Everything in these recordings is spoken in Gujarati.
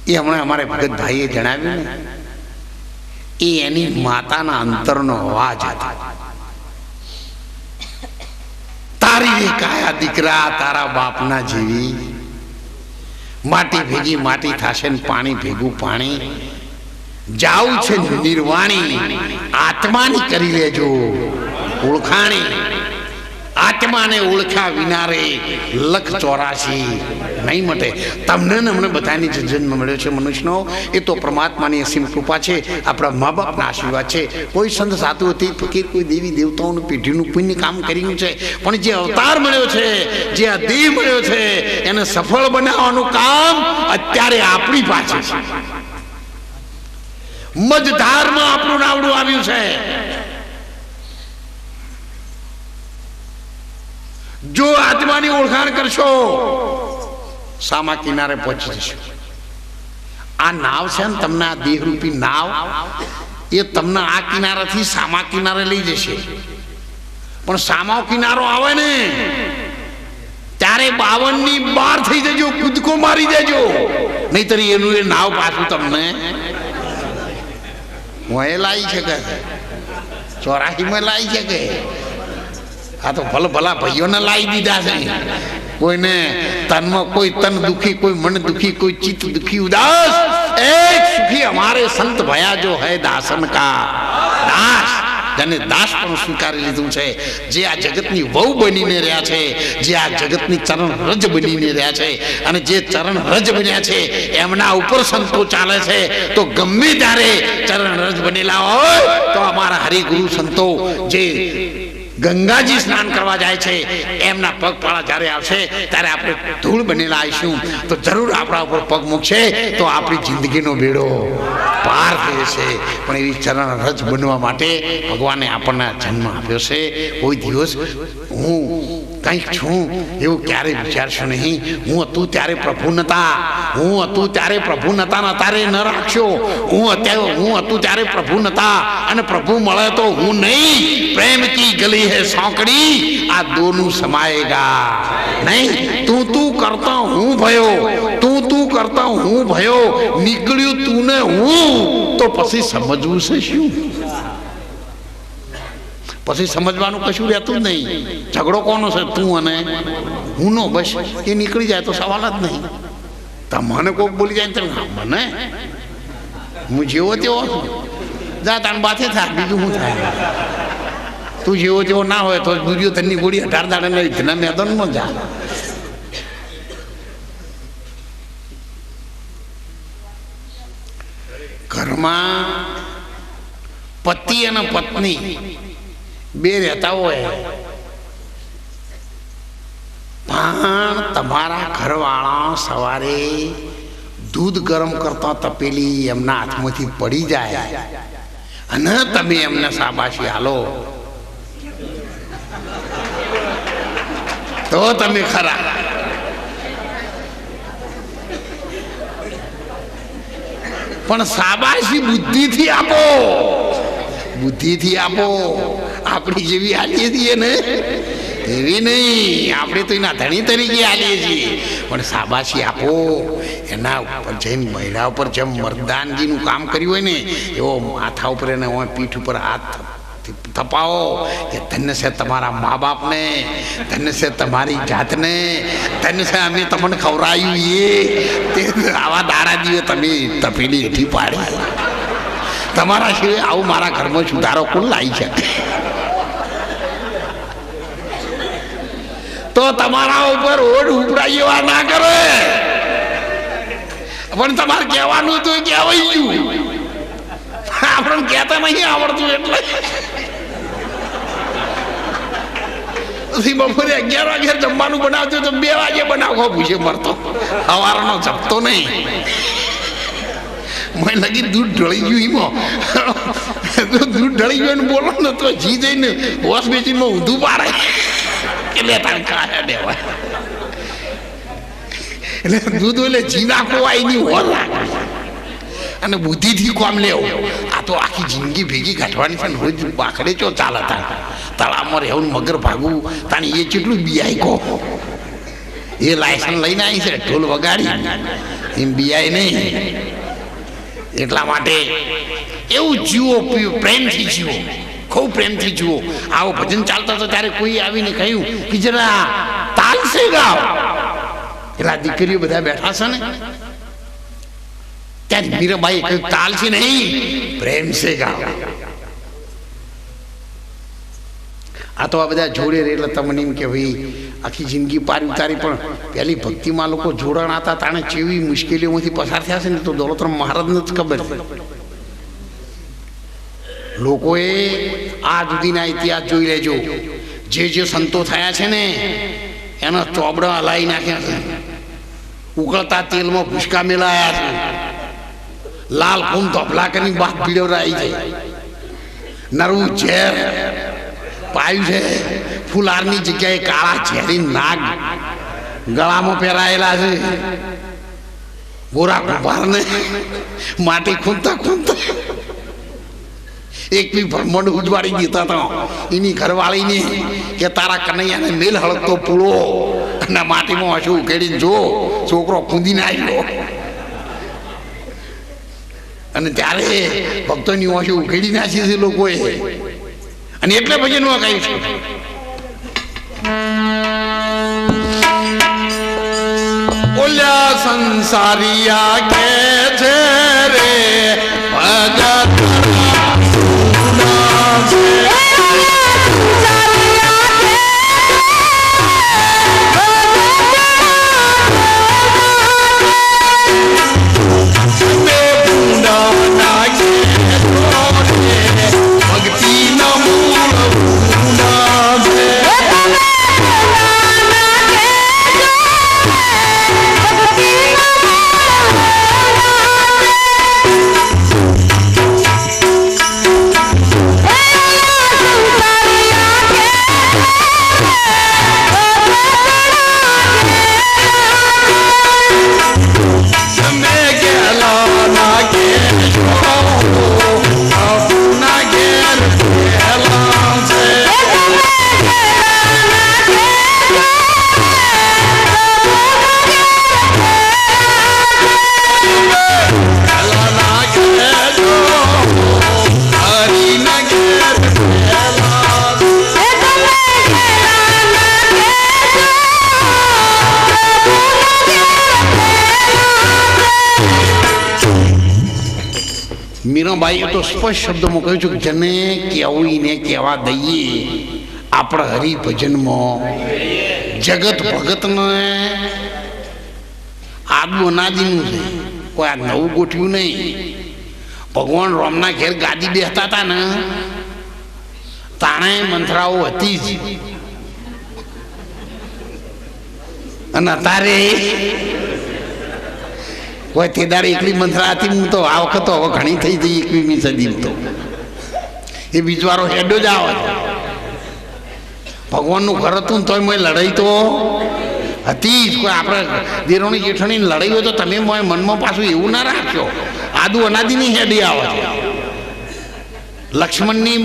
એ હમણાં અમારે ભગત ભાઈએ જણાવ્યું ને, એ એની માતાના અંતરનો અવાજ હતો. તારી રે કાયા દીકરા, તારા બાપના જેવી માટી ભેગી માટી થશે ને પાણી ભેગું પાણી. જાવું છે નિર્વાણી, આત્માની કરી લેજો ઓળખાણી. આત્માને ઓળખ્યા વિના રે 184 નહીં મટે. તમને ને અમને બધાની જન્મ મળ્યો છે મનુષ્યનો, એ તો પરમાત્માની અસીમ કૃપા છે, આપણા મા બાપના આશીર્વાદ છે. કોઈ સંત સાધુ હતી ફકીર, કોઈ દેવી દેવતાઓનું પેઢીનું પુણ્ય કામ કર્યું છે, પણ જે અવતાર મળ્યો છે, જે આ દેહ મળ્યો છે, એને સફળ બનાવવાનું કામ અત્યારે આપણી પાસે છે. મજધારમાં આપણું નાવડું આવ્યું છે. જો આત્માની ઓળખાણ કરશો, સામા કિનારે પહોંચી જશો. આ નાવ છે ને, તમને આ દેહરૂપી નાવ, એ તમને આ કિનારેથી સામા કિનારે લઈ જશે. પણ સામા કિનારો આવે ને ત્યારે 52 બાર થઈ જજો, કૂદકો મારી દેજો, નહીતર એનું એ નાવ પાછું તમને મોએ લાવી શકે, 84 લાવી શકે. આ તો ભલા ભાઈઓને લાવી દીધા છે. કોઈને તનમાં કોઈ તન દુખી, કોઈ મન દુખી, કોઈ ચિત્ત દુખી ઉદાસ, એક સુખી हमारे संत भया जो है दासन का दास, જેને દાસ પણ સ્વીકારી લીધું છે. જે આ જગતની વહુ બનીને રહ્યા છે, જે આ જગતની ચરણ રજ બનીને રહ્યા છે, અને જે ચરણ રજ બન્યા છે એમના ઉપર સંતો ચાલે છે. તો ગમે ત્યારે ચરણ રજ બનેલા હોય તો અમારા હરિગુરુ સંતો જે ગંગાજી સ્નાન કરવા જાય છે, એમના પગપાળા જ્યારે આવશે ત્યારે આપણે ધૂળ બનેલા આવીશું તો જરૂર આપણા ઉપર પગ મૂકશે તો આપણી જિંદગીનો બેડો પાર થઈ જશે. પણ એવી ચરણ રજ બનવા માટે ભગવાને આપણને જન્મ આપ્યો છે. કોઈ દિવસ હું કંઈક છું એવું ક્યારેય વિચારશો નહીં. હું હતું ત્યારે પ્રભુ નતા, હું હતું ત્યારે પ્રભુ નતા ને તારે ન રાખશો. હું હતું ત્યારે પ્રભુ નતા અને પ્રભુ મળે તો હું નહીં. પ્રેમ કી ગલી है सौकड़ी, आ दोनों समाएगा नहीं. तू करता हूं भयो, तू करता हूं भयो, निकळ्યું તું ને હું, તો પછી સમજવું છે શું? પછી સમજવાનું કશું રહેતું જ નહીં. ઝઘડો કોનો છે? તું અને હું નો. બસ એ નીકળી જાય તો સવાલ જ નહીં. તમને કોક બોલી જાય તો મને હું જેવો તેવો છું, જા તાણ બાથે થાય, બીજું શું થાય? તું જેવો જેવો ના હોય તો દુર્યોધનની ગોળી 18 દાડે લઈ મેદાનમાં જા. ઘરમાં પતિ અને પત્ની બે રહેતા હોય, પણ તમારા ઘરવાળા સવારે દૂધ ગરમ કરતા તપેલી એમના હાથમાંથી પડી જાય અને તમે એમને શાબાશી હાલો તો તમે ખરા. પણ શાબાશી બુદ્ધિથી આપો, બુદ્ધિથી આપો. આપણી જેવી હાલીએ છીએ ને એવી નહીં. આપણે તો એના ધણી તરીકે હાલીએ છીએ, પણ શાબાશી આપો. એના ઉપર જઈને મહિલા ઉપર જેમ મર્દાનગીનું કામ કર્યું હોય ને એવો માથા ઉપર એને પીઠ ઉપર હાથ થપાવો કે ધન્ય છે તમારા મા બાપને, ધન્ય છે તમારી જાતને, ધન્ય છે અમે તમને ખવડાવ્યું. એ આવા દાડા દિવસે તમે તપેલી હેઠી પાડી. તમારા સિવાય આવું મારા ઘરમાં સુધારો કોણ લાવી છે? તો તમારા ઉપર ઓઢ ઉપડાઈ એવા ના કરે. પણ તમારે કહેવાનું તો કહેવાય ગયું, આપણને કહેતા નહીં આવડતું એટલે. બપોરે 11 વાગે જમવાનું બનાવતો તો 2 વાગે બનાવો પૂછે મરતો, સવારનો જપતો નહીં. મને લાગી દૂધ ઢળી ગયું એમાં, દૂધ ઢળી ગયું બોલો ને તો જી જઈને વોશ બેસીનમાં ઊંધું પાડે એટલે તારે કાયા દેવાય. એટલે દૂધ એટલે જી નાખો આઈની હોર લાગે અને બુદ્ધિથી કામ લેવું. આ તો આખી જિંદગી ભેગી કાઢવાની છે ને, રોજ બાખડે ચો ચાલે તળાવમાં રહેવું, મગર ભાગવું તાણી એ કેટલું બિયાય કહો. એ લાયસન્સ લઈને આવી છે ઢોલ વગાડી એમ બિયાય નહીં. એટલા માટે એવું જીવો, પ્રેમથી જીવો, ખૂબ પ્રેમથી જીવો. આવો ભજન ચાલતો હતો ત્યારે કોઈ આવીને કહ્યું કે જરા તાલ સે ગાઓ. એટલા દીકરીઓ બધા બેઠા છે ને, ત્યારે મીરાબાઈએ કહ્યું તાલ છે નહીં, પ્રેમ સે ગાઓ. આ તો આ બધા જોડે રહે એટલે તમને એમ કે ભાઈ આખી જિંદગી પાર ઉતારી, પણ પહેલી ભક્તિમાં લોકો જોડાણ હતા તાણે કેવી મુશ્કેલીઓમાંથી પસાર થયા છે ને તો દોલતરામ મહારાજને જ ખબર છે. લોકોએ આ સુધીના ઇતિહાસ જોઈ લેજો. જે સંતો થયા છે ને એના ચોબડા હલાવી નાખ્યા છે, ઉકળતા તેલમાં ભૂસકા મેલાયા છે, લાલ ખૂન ધોપલા કરીને બાપ પીડવરાઈ છે, નરવું ઝેર પાયું છે, ફુલારની જગ્યાએ કાળા ઝેરી નાગ ગળામાં પહેરાયેલા છે, ગોરા કુંભારને માટી ખૂંદતા ખૂંદતા એક બી બ્રહ્માંડ ઉજવાડી દેતા હતા એની ઘરવાળીને કે તારા કનૈયાને મેલ હળગતો પૂળો અને માટીમાં હશું ઉકેડીને જો છોકરો કૂદીને આવ્યો. અને ત્યારે ભક્તોની ઓછું ઉકેડી નાખી છે લોકોએ. અને એટલે ભજનમાં કહ્યું છે ઓલ્યા સંસારિયા કે છે રે ભજન મીરાબાઈએ તો સ્પષ્ટ શબ્દોમાં કહ્યું છે કે જેને કહેવીને કહેવા દઈએ આપણે હરિભજનમાં જગત ભગતને આદુ અનાદિનું છે, કોઈ આ નવું ગોઠવ્યું નહીં. ભગવાન રામના ઘેર ગાદી બેસતા હતા ને તાણે મંથરાઓ હતી જ, અને અત્યારે કોઈ તે દાડે એકલી મંથરા હતી. હું તો આ વખત હવે ઘણી થઈ જઈ 21મી સદી. તો એ બીજવારો હેડો જ આવે. ભગવાનનું ઘર હતું ને તોય મેં લડાઈ તો હતી જ. કોઈ આપણે દેરોણી જેઠાણી લડાઈ હોય તો તમે મનમાં પાછું એવું ના રાખશો. આદુ અનાદિની હેડી આવે છે. લક્ષ્મણની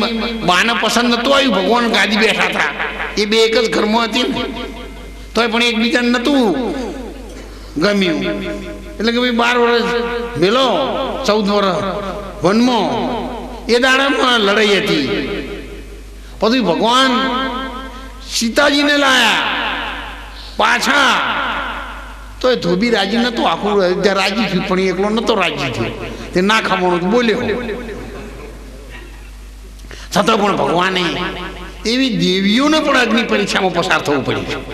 બાને પસંદ નતું આવ્યું, ભગવાન ગાદી બેઠા હતા, એ બે એક જ ઘરમાં હતી ને તોય પણ એકબીજાને નતું ગમ્યું. એટલે કે ભાઈ 12 વર્ષ મેલો 14 વર્ષ વનમાં એ દાડામાં લડાઈ હતી. પછી ભગવાન સીતાજીને લાયા પાછા, તો એ ધોબી રાજી નતો, આખું અયોધ્યા રાજી થયું, પણ એકલો નતો રાજી થયો. તે ના ખાવાનું બોલ્યો. છતાં પણ ભગવાને એવી દેવીઓને પણ અગ્નિ પરીક્ષામાં પસાર થવું પડ્યું.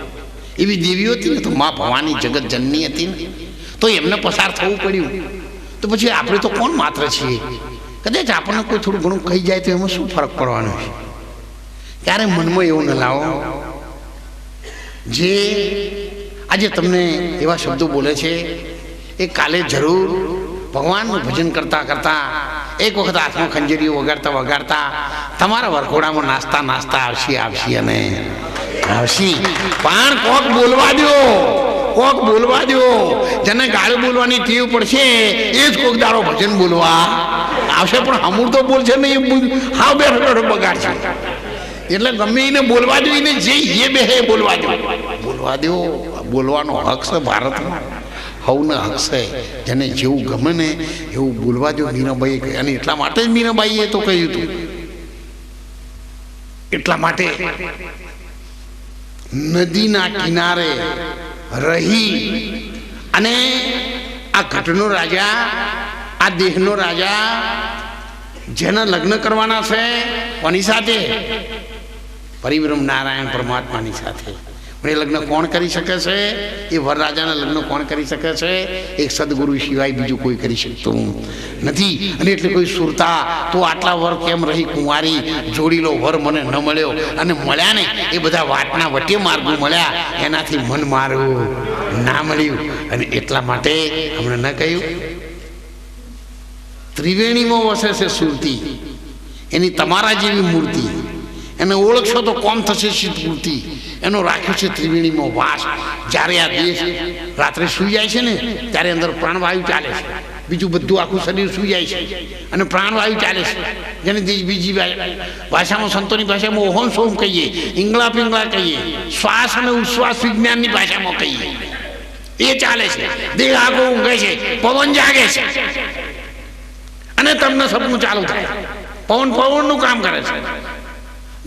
એવી દેવીઓ હતી ને તો મા ભવાની જગત જનની હતી ને તો એમને પસાર થવું પડ્યું. તો પછી આપણે તો કોણ માત્ર છીએ? કદાચ આપણને કોઈ થોડું ઘણું કહી જાય તો એમાં શું ફરક પડવાનો છે? ત્યારે મનમાં એવું ન લાવો. જે આજે તમને એવા શબ્દો બોલે છે એ કાલે જરૂર ભગવાનનું ભજન કરતા કરતા એક વખત હાથમાં ખંજરીઓ વગાડતા વગાડતા તમારા વરઘોડામાં નાસ્તા નાસ્તા આવશી અને આવશી. પણ કોક બોલવા દો, કોક બોલવા દો. જેને ગાળું બોલવાની ટેવ પડશે એ જ કોક દાડો ભજન બોલવા આવશે. પણ અમૂળ તો બોલશે ને એ હાવ બેઠો બગાડશે. એટલે ગમે એને બોલવા દો, એને જે એ બે બોલવા દો, બોલવા દો. બોલવાનો હક છે ભારતમાં. હવને હકશે, જેને જેવું ગમે ને એવું બોલવા જો, મીરાબાઈએ કહ્યું. અને એટલા માટે જ મીરાબાઈએ તો કહ્યું હતું, એટલા માટે નદીના કિનારે રહી અને આ ઘટનો રાજા, આ દેહનો રાજા, જેના લગ્ન કરવાના છે કોની સાથે? પરિબ્રહ્મ નારાયણ પરમાત્માની સાથે. પણ એ લગ્ન કોણ કરી શકે છે? એ વરરાજાના લગ્ન કોણ કરી શકે છે? એક સદગુરુ સિવાય બીજું કોઈ કરી શકતું નથી. અને એટલે કોઈ સુરતા તો આટલા વર કેમ રહી કુંવારી, જોડીલો વર મને ન મળ્યો, અને મળ્યા ને એ બધા વાટના વટે માર્ગો મળ્યા, એનાથી મન મારું ના મળ્યું. અને એટલા માટે હમણાં ન કહ્યું, ત્રિવેણીમાં વસે છે સુરતી, એની તમારા જેવી મૂર્તિ, એને ઓળખશો તો કોમ થશે સિદ્ધમૂર્તિ, એનો રાખ્યો છે ત્રિવેણીમાં વાસ. જ્યારે આ દેશ રાત્રે સૂઈ જાય છે ને ત્યારે અંદર પ્રાણવાયુ ચાલે છે, બીજું બધું આખું શરીર સૂઈ જાય છે અને પ્રાણવાયુ ચાલે છે, જેને બીજી ભાષામાં, સંતોની ભાષામાં ઓહોમ સોમ કહીએ, ઈંગળા પિંગળા કહીએ, શ્વાસ અને ઉશ્વાસ વિજ્ઞાનની ભાષામાં કહીએ, એ ચાલે છે. દેહ આગો ઊંઘે છે, પવન જાગે છે, અને તમને સપનું ચાલુ થાય. પવનનું કામ કરે છે,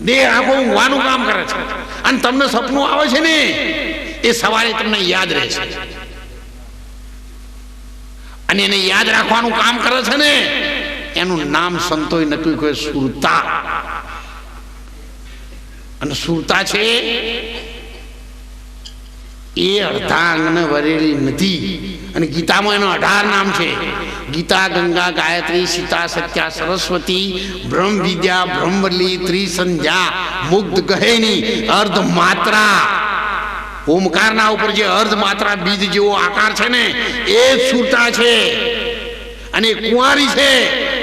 દેહ આંખો ઊંઘવાનું કામ કરે છે, અને તમને સપનું આવે છે ને એ સવારે તમને યાદ રહે છે, અને એને યાદ રાખવાનું કામ કરે છે ને એનું નામ સંતોએ નક્કી કર્યું, સુરતા. અને સુરતા છે એ અડધા અંગને વરેલી નથી. અને ગીતામાં એનો 18 નામ છે. ગીતા, ગંગા, ગાયત્રી, સીતા, સત્યા, સરસ્વતી, બ્રહ્મ વિદ્યા, બ્રહ્મવલ્લી, ત્રિસંધ્યા, મુગ્ધ ગહેની, અર્ધ માત્રા. ઓમકારના ઉપર જે અર્ધ માત્રા બીજ જેવો આકાર છે ને એ જ સુરતા છે. અને કુંવારી છે,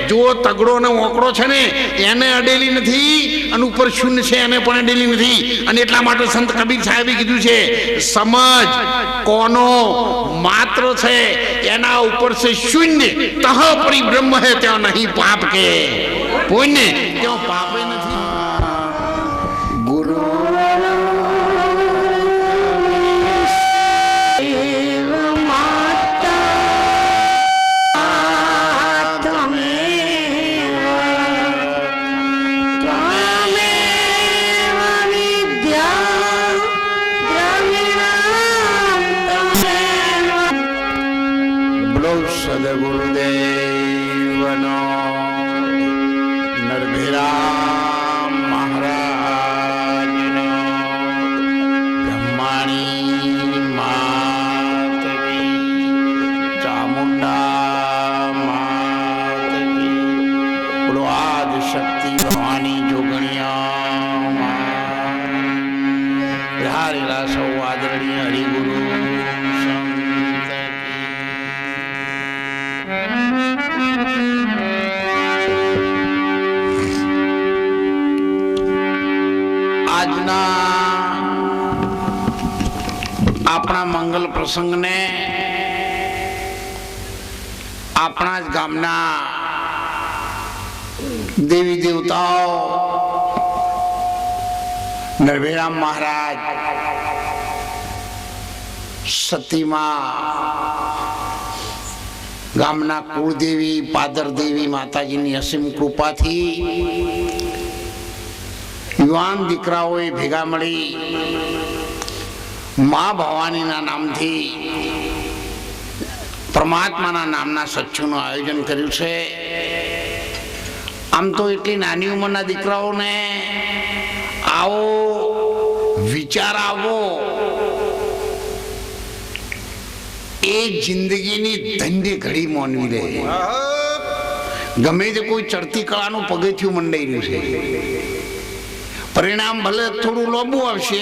જો તગડો ને ઓકડો છે ને એને અડેલી નથી, અને ઉપર શૂન્ય છે એને પણ અડેલી નથી. અને એટલા માટે સંત કબીર સાહેબે કીધું છે, સમજ કોનો માત્ર છે એના ઉપર છે શૂન્ય, તહ પરિબ્રહ્મ હે ત્યાં નહીં પાપ કે પુણ્ય, ત્યાં પાપે નથી. ગુરુ સદગુરુદેવનો, નરભેરા મહારાજનો, બ્રહ્માણી માત કી, ચામુંડા માત કી, બોલો આદ શક્તિ ભવાની જોગણિયા. ધારેલા સૌ આદરણીય હરિગુરુ આજના આપણા મંગલ પ્રસંગને આપણા જ ગામના દેવી દેવતાઓ, નરભેરામ મહારાજ, સતીમાં, ગામના કુળદેવી પાદરદેવી માતાજીની અસીમ કૃપાથી યુવાન દીકરાઓએ ભેગા મળી મા ભવાનીના નામથી પરમાત્માના નામના સત્સંગનું આયોજન કર્યું છે. આમ તો એટલી નાની ઉંમરના દીકરાઓને આવો વિચાર આવો એ જિંદગીની ધન્ય ઘડી માનવી લે. ગમે તે કોઈ ચડતી કળાનું પગથિયું મંડાઈ રહ્યું છે, પરિણામ ભલે થોડું લાંબુ આવશે